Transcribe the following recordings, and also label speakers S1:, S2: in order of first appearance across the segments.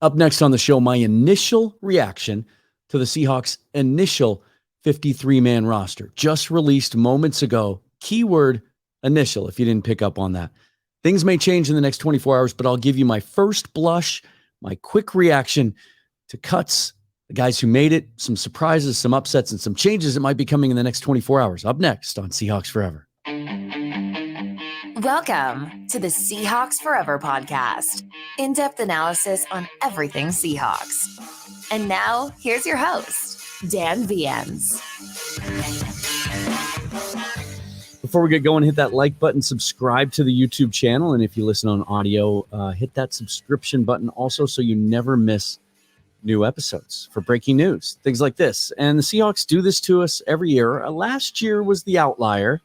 S1: Up next on the show, my initial reaction to the Seahawks' initial 53-man roster, just released moments ago. Keyword initial, if you didn't pick up on that. Things may change in the next 24 hours, but I'll give you my first blush, my quick reaction to cuts, the guys who made it, some surprises, some upsets, and some changes that might be coming in the next 24 hours. Up next on Seahawks Forever.
S2: Welcome to the Seahawks Forever podcast. In-depth analysis on everything Seahawks. And now, here's your host, Dan Viens.
S1: Before we get going, hit that like button, subscribe to the YouTube channel, and if you listen on audio, hit that subscription button also so you never miss new episodes for breaking news, things like this. And the Seahawks do this to us every year. Last year was the outlier.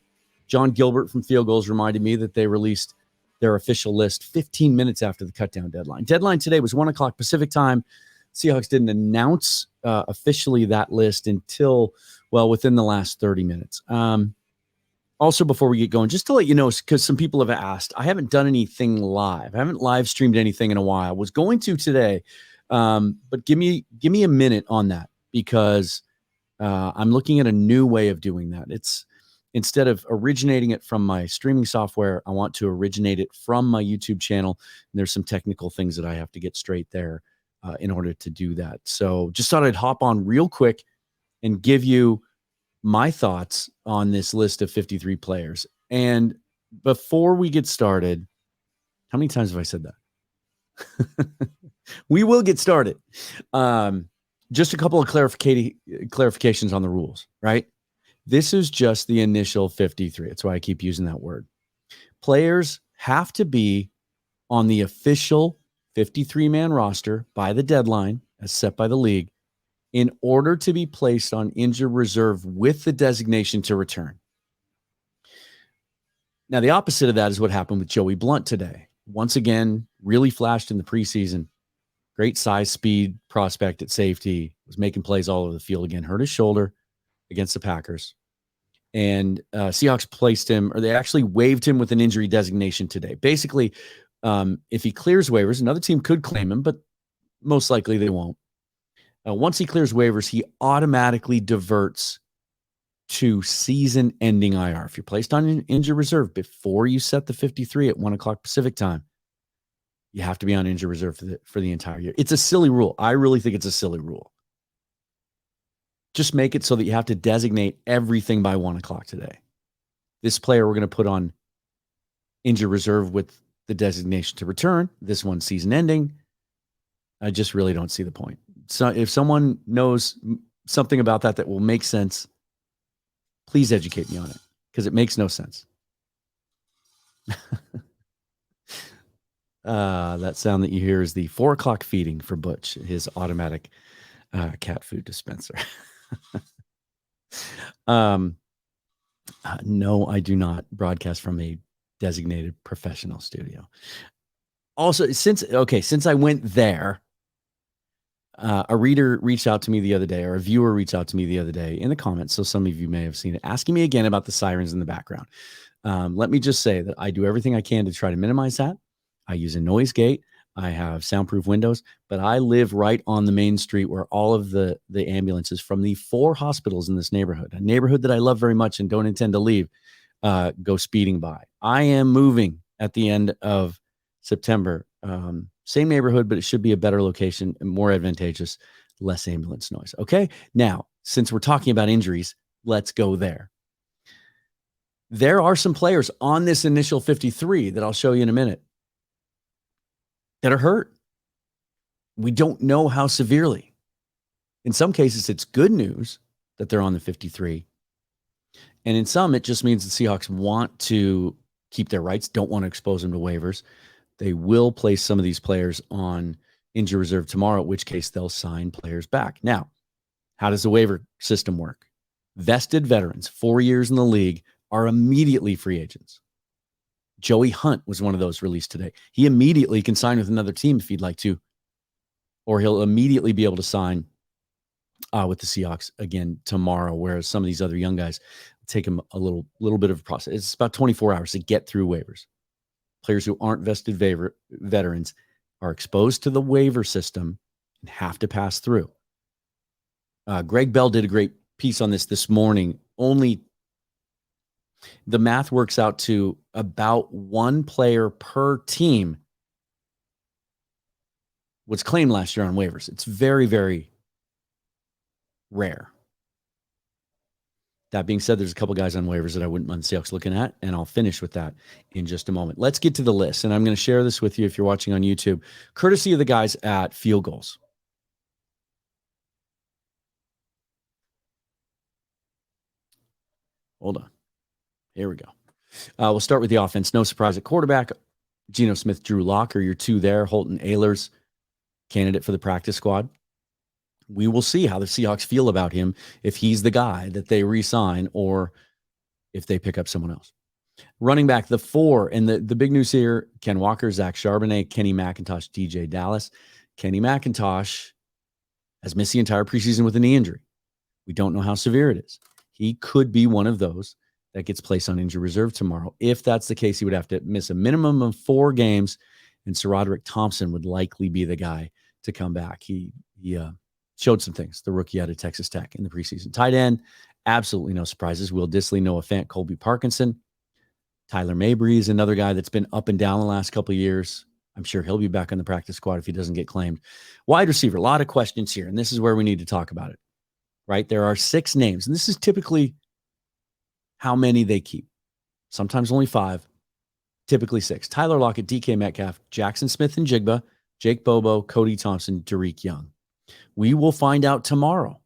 S1: John Gilbert from Field Goals reminded me that they released their official list 15 minutes after the cutdown deadline. Deadline today was 1 o'clock Pacific time. Seahawks didn't announce officially that list until, well, within the last 30 minutes. Also, before we get going, just to let you know, because some people have asked, I haven't done anything live. I haven't live streamed anything in a while. I was going to today, but give me a minute on that because I'm looking at a new way of doing that. It's instead of originating it from my streaming software, I want to originate it from my YouTube channel. And there's some technical things that I have to get straight there in order to do that. So just thought I'd hop on real quick and give you my thoughts on this list of 53 players. And before we get started, how many times have I said that? We will get started. Just a couple of clarifications on the rules, right? This is just the initial 53. That's why I keep using that word. Players have to be on the official 53-man roster by the deadline, as set by the league, in order to be placed on injured reserve with the designation to return. Now, the opposite of that is what happened with Joey Blount today. Once again, really flashed in the preseason. Great size, speed, prospect at safety. Was making plays all over the field again. Hurt his shoulder against the Packers. And Seahawks placed him, or they actually waived him with an injury designation today. Basically, if he clears waivers, another team could claim him, but most likely they won't. Once he clears waivers, he automatically diverts to season-ending IR. If you're placed on injured reserve before you set the 53 at 1 o'clock Pacific time, you have to be on injured reserve for the entire year. It's a silly rule. I really think it's a silly rule. Just make it so that you have to designate everything by 1 o'clock today. This player we're going to put on injured reserve with the designation to return. This one's season ending. I just really don't see the point. So if someone knows something about that will make sense, please educate me on it because it makes no sense. That sound that you hear is the 4 o'clock feeding for Butch, his automatic cat food dispenser. No, I do not broadcast from a designated professional studio. Also, since I went there, a reader reached out to me the other day, or a viewer reached out to me the other day in the comments. So some of you may have seen it, asking me again about the sirens in the background. Let me just say that I do everything I can to try to minimize that. I use a noise gate. I have soundproof windows, but I live right on the main street where all of the ambulances from the 4 hospitals in this neighborhood, a neighborhood that I love very much and don't intend to leave, go speeding by. I am moving at the end of September. Same neighborhood, but it should be a better location and more advantageous, less ambulance noise. Okay. Now, since we're talking about injuries, let's go there. There are some players on this initial 53 that I'll show you in a minute that are hurt. We don't know how severely. In some cases, it's good news that they're on the 53. And in some, it just means the Seahawks want to keep their rights, don't want to expose them to waivers. They will place some of these players on injury reserve tomorrow, in which case they'll sign players back. Now, how does the waiver system work? Vested veterans, 4 years in the league, are immediately free agents. Joey Hunt was one of those released today. He immediately can sign with another team if he'd like to, or he'll immediately be able to sign with the Seahawks again tomorrow, whereas some of these other young guys take him a little bit of a process. It's about 24 hours to get through waivers. Players who aren't vested veterans are exposed to the waiver system and have to pass through. Greg Bell did a great piece on this morning. Only the math works out to about one player per team was claimed last year on waivers. It's very, very rare. That being said, there's a couple guys on waivers that I wouldn't mind the Seahawks looking at, and I'll finish with that in just a moment. Let's get to the list, and I'm going to share this with you if you're watching on YouTube, courtesy of the guys at Field Goals. Hold on. Here we go. We'll start with the offense. No surprise at quarterback. Geno Smith, Drew Lock are your two there. Holton Ahlers, candidate for the practice squad. We will see how the Seahawks feel about him, if he's the guy that they re-sign or if they pick up someone else. Running back, the four, and the big news here, Ken Walker, Zach Charbonnet, Kenny McIntosh, DJ Dallas. Kenny McIntosh has missed the entire preseason with a knee injury. We don't know how severe it is. He could be one of those that gets placed on injury reserve tomorrow. If that's the case, he would have to miss a minimum of 4 games, and Sir Roderick Thompson would likely be the guy to come back. He showed some things, the rookie out of Texas Tech in the preseason. Tight end, absolutely no surprises. Will Dissly, Noah Fant, Colby Parkinson. Tyler Mabry is another guy that's been up and down the last couple of years. I'm sure he'll be back on the practice squad if he doesn't get claimed. Wide receiver, a lot of questions here, and this is where we need to talk about it, right? There are 6 names, and this is typically how many they keep. Sometimes only 5, typically 6. Tyler Lockett, DK Metcalf, Jackson Smith and Jigba, Jake Bobo, Cody Thompson, Derek Young. We will find out tomorrow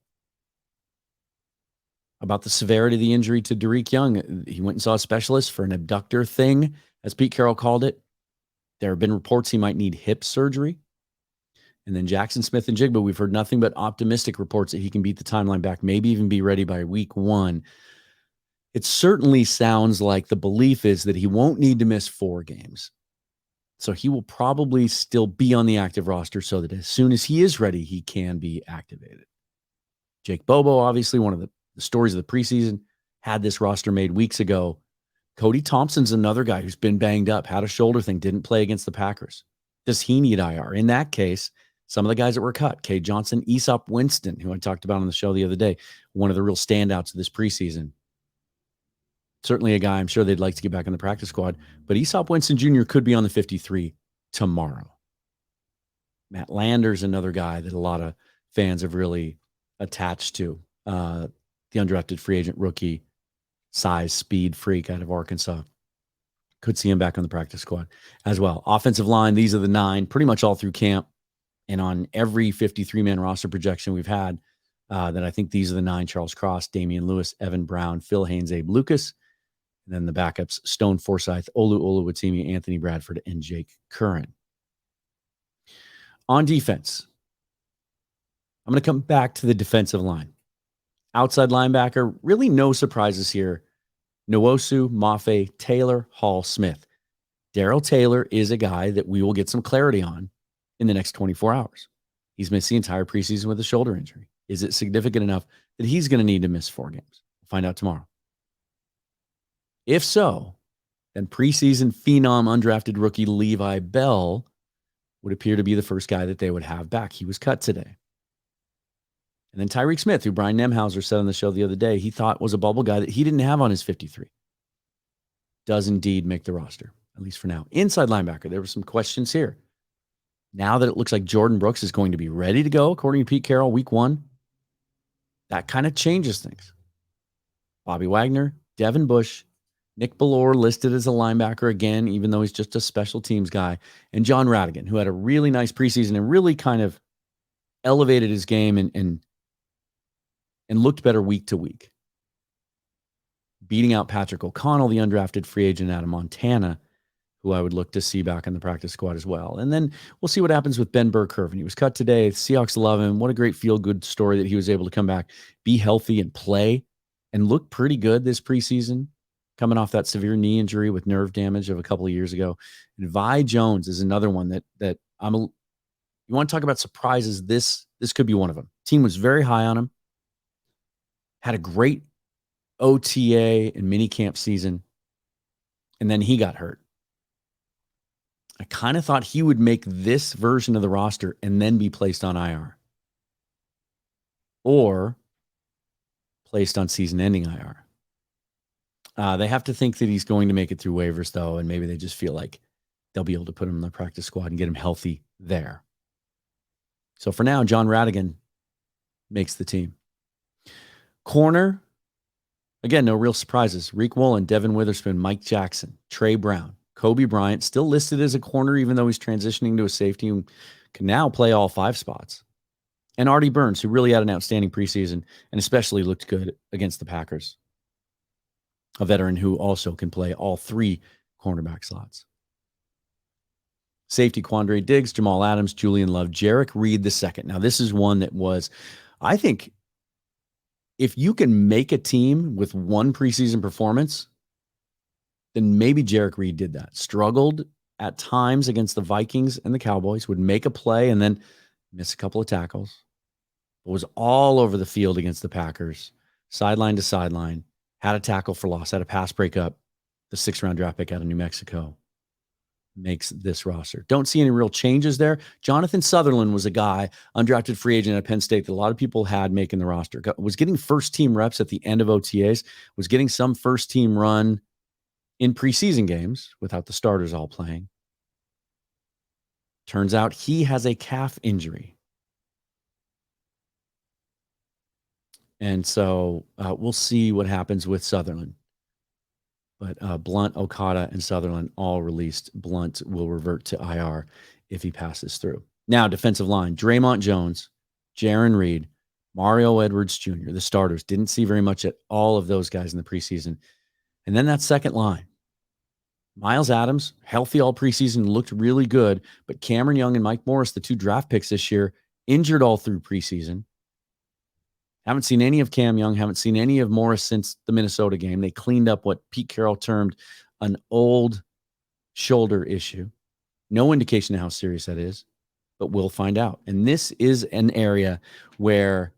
S1: about the severity of the injury to Derek Young. He went and saw a specialist for an abductor thing, as Pete Carroll called it. There have been reports he might need hip surgery. And then Jackson Smith and Jigba, we've heard nothing but optimistic reports that he can beat the timeline back, maybe even be ready by week 1. It certainly sounds like the belief is that he won't need to miss 4 games. So he will probably still be on the active roster so that as soon as he is ready, he can be activated. Jake Bobo, obviously one of the stories of the preseason, had this roster made weeks ago. Cody Thompson's another guy who's been banged up, had a shoulder thing, didn't play against the Packers. Does he need IR? In that case, some of the guys that were cut, Kay Johnson, Aesop Winston, who I talked about on the show the other day, one of the real standouts of this preseason. Certainly a guy I'm sure they'd like to get back in the practice squad, but Aesop Winston Jr. could be on the 53 tomorrow. Matt Lander's another guy that a lot of fans have really attached to. The undrafted free agent rookie, size, speed freak out of Arkansas. Could see him back on the practice squad as well. Offensive line, these are the 9, pretty much all through camp. And on every 53-man roster projection we've had, that I think these are the 9: Charles Cross, Damian Lewis, Evan Brown, Phil Haynes, Abe Lucas. And then the backups, Stone Forsythe, Olu Oluwatimi, Anthony Bradford, and Jake Curran. On defense, I'm going to come back to the defensive line. Outside linebacker, really no surprises here. Nwosu, Mafe, Taylor, Hall, Smith. Darrell Taylor is a guy that we will get some clarity on in the next 24 hours. He's missed the entire preseason with a shoulder injury. Is it significant enough that he's going to need to miss 4 games? We'll find out tomorrow. If so, then preseason phenom undrafted rookie Levi Bell would appear to be the first guy that they would have back. He was cut today. And then Tyreek Smith, who Brian Nemhauser said on the show the other day, he thought was a bubble guy that he didn't have on his 53. Does indeed make the roster, at least for now. Inside linebacker, there were some questions here. Now that it looks like Jordan Brooks is going to be ready to go, according to Pete Carroll, week 1, that kind of changes things. Bobby Wagner, Devin Bush, Nick Bellore listed as a linebacker again, even though he's just a special teams guy, and John Radigan, who had a really nice preseason and really kind of elevated his game and looked better week to week, beating out Patrick O'Connell, the undrafted free agent out of Montana, who I would look to see back in the practice squad as well. And then we'll see what happens with Ben Burke-Irvin. He was cut today. The Seahawks love him. What a great feel-good story that he was able to come back, be healthy, and play, and look pretty good this preseason, coming off that severe knee injury with nerve damage of a couple of years ago. And Vi Jones is another one that you want to talk about surprises. This could be one of them. Team was very high on him. Had a great OTA and mini camp season. And then he got hurt. I kind of thought he would make this version of the roster and then be placed on IR or placed on season-ending IR. They have to think that he's going to make it through waivers, though, and maybe they just feel like they'll be able to put him in the practice squad and get him healthy there. So for now, John Radigan makes the team. Corner, again, no real surprises. Reek Woolen, Devin Witherspoon, Mike Jackson, Trey Brown, Kobe Bryant, still listed as a corner, even though he's transitioning to a safety and can now play all 5 spots. And Artie Burns, who really had an outstanding preseason and especially looked good against the Packers. A veteran who also can play all 3 cornerback slots. Safety, Quandre Diggs, Jamal Adams, Julian Love, Jarek Reed II. Now, this is one that was, I think, if you can make a team with one preseason performance, then maybe Jarek Reed did that. Struggled at times against the Vikings and the Cowboys, would make a play and then miss a couple of tackles. But was all over the field against the Packers, sideline to sideline, had a tackle for loss, had a pass breakup, the 6th-round draft pick out of New Mexico. Makes this roster. Don't see any real changes there. Jonathan Sutherland was a guy, undrafted free agent at Penn State, that a lot of people had making the roster. Was getting first-team reps at the end of OTAs, was getting some first-team run in preseason games without the starters all playing. Turns out he has a calf injury. And so we'll see what happens with Sutherland. But Blunt, Okada, and Sutherland all released. Blunt will revert to IR if he passes through. Now, defensive line, Draymond Jones, Jaron Reed, Mario Edwards Jr., the starters. Didn't see very much at all of those guys in the preseason. And then that second line, Miles Adams, healthy all preseason, looked really good. But Cameron Young and Mike Morris, the 2 draft picks this year, injured all through preseason. Haven't seen any of Cam Young, haven't seen any of Morris since the Minnesota game. They cleaned up what Pete Carroll termed an old shoulder issue. No indication of how serious that is, but we'll find out. And this is an area where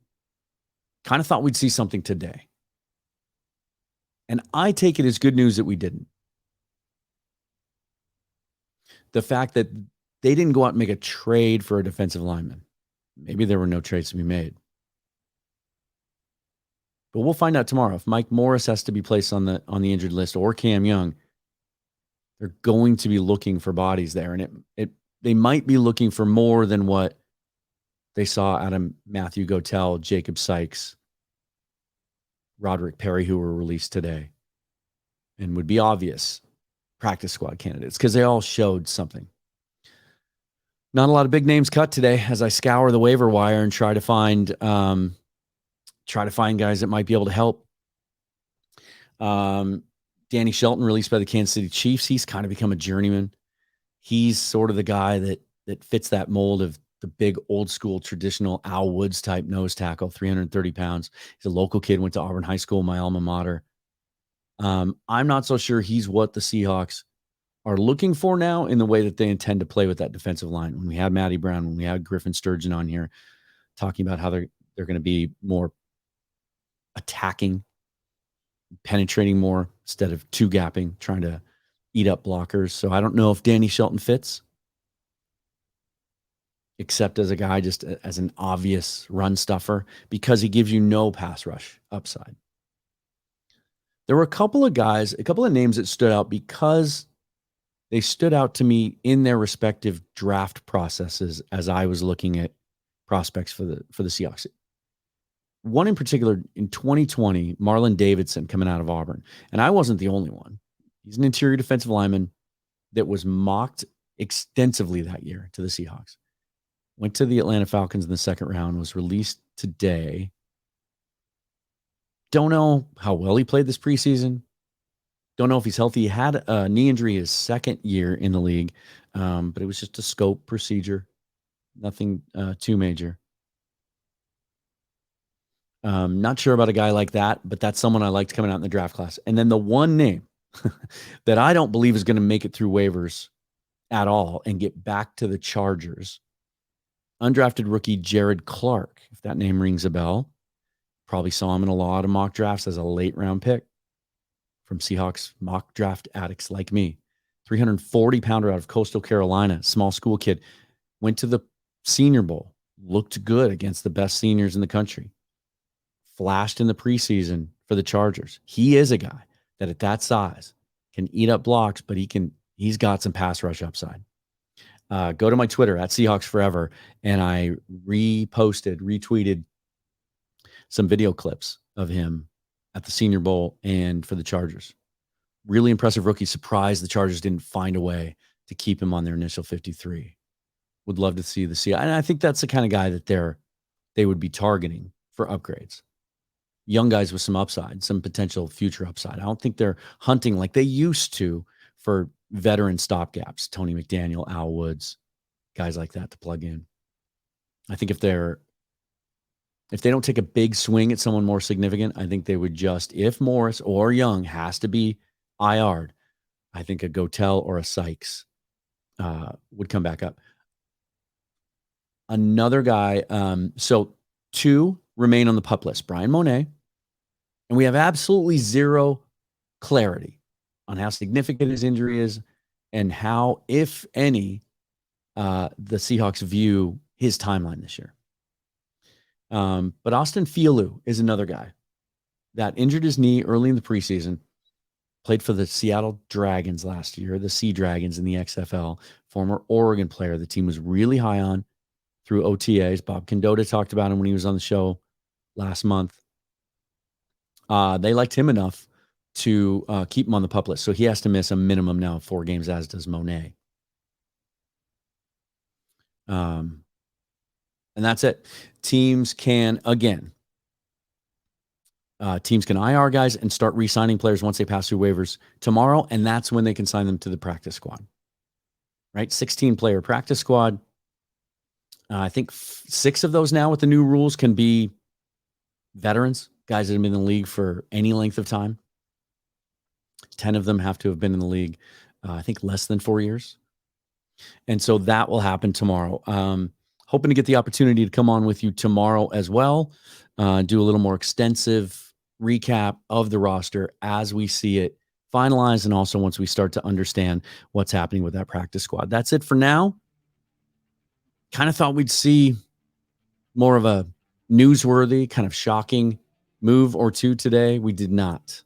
S1: kind of thought we'd see something today. And I take it as good news that we didn't. The fact that they didn't go out and make a trade for a defensive lineman. Maybe there were no trades to be made. But we'll find out tomorrow. If Mike Morris has to be placed on the injured list or Cam Young, they're going to be looking for bodies there. And they might be looking for more than what they saw out of Matthew Gotel, Jacob Sykes, Roderick Perry, who were released today, and would be obvious practice squad candidates because they all showed something. Not a lot of big names cut today as I scour the waiver wire and try to find guys that might be able to help. Danny Shelton, released by the Kansas City Chiefs. He's kind of become a journeyman. He's sort of the guy that fits that mold of the big old school traditional Al Woods type nose tackle, 330 pounds. He's a local kid, went to Auburn High School, my alma mater. I'm not so sure he's what the Seahawks are looking for now in the way that they intend to play with that defensive line. When we had Matty Brown, when we had Griffin Sturgeon on here talking about how they're going to be more attacking, penetrating more instead of 2-gapping, trying to eat up blockers. So I don't know if Danny Shelton fits, except as a guy just as an obvious run stuffer because he gives you no pass rush upside. There were a couple of names that stood out because they stood out to me in their respective draft processes as I was looking at prospects for the Seahawks. One in particular, in 2020, Marlon Davidson coming out of Auburn. And I wasn't the only one. He's an interior defensive lineman that was mocked extensively that year to the Seahawks. Went to the Atlanta Falcons in the second round, was released today. Don't know how well he played this preseason. Don't know if he's healthy. He had a knee injury his second year in the league, but it was just a scope procedure. Nothing too major. Not sure about a guy like that, but that's someone I liked coming out in the draft class. And then the one name that I don't believe is going to make it through waivers at all and get back to the Chargers, undrafted rookie Jared Clark. If that name rings a bell, probably saw him in a lot of mock drafts as a late round pick from Seahawks mock draft addicts like me. 340-pounder out of Coastal Carolina, small school kid, went to the Senior Bowl, looked good against the best seniors in the country, flashed in the preseason for the Chargers. He is a guy that at that size can eat up blocks, but he's got some pass rush upside. Go to my Twitter at Seahawks Forever, and I retweeted some video clips of him at the Senior Bowl and for the Chargers. Really impressive rookie. Surprised the Chargers didn't find a way to keep him on their initial 53. Would love to see the Seahawks. And I think that's the kind of guy that they would be targeting for upgrades. Young guys with some upside, some potential future upside. I don't think they're hunting like they used to for veteran stopgaps. Tony McDaniel, Al Woods, guys like that to plug in. I think if they don't take a big swing at someone more significant, I think they would just, if Morris or Young has to be IR'd, I think a Gotel or a Sykes would come back up. Another guy, so 2 remain on the PUP list, Brian Monet, and we have absolutely zero clarity on how significant his injury is and how, if any, the Seahawks view his timeline this year. But Austin Fialou is another guy that injured his knee early in the preseason, played for the Seattle Dragons last year, the Sea Dragons in the XFL, former Oregon player the team was really high on through OTAs. Bob Condotta talked about him when he was on the show last month. They liked him enough to keep him on the PUP list. So he has to miss a minimum now of 4 games, as does Monet. And that's it. Teams can IR guys and start re-signing players once they pass through waivers tomorrow, and that's when they can sign them to the practice squad. Right? 16-player practice squad. I think 6 of those now with the new rules can be veterans, guys that have been in the league for any length of time. 10 of them have to have been in the league, I think, less than 4 years. And so that will happen tomorrow. Hoping to get the opportunity to come on with you tomorrow as well, do a little more extensive recap of the roster as we see it finalized, and also once we start to understand what's happening with that practice squad. That's it for now. Kind of thought we'd see more of a newsworthy, kind of shocking move or two today. We did not.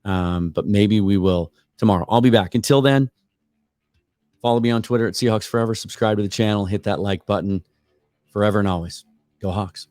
S1: But maybe we will tomorrow. I'll be back. Until then, follow me on Twitter at Seahawks Forever. Subscribe to the channel. Hit that like button. Forever and always. Go Hawks.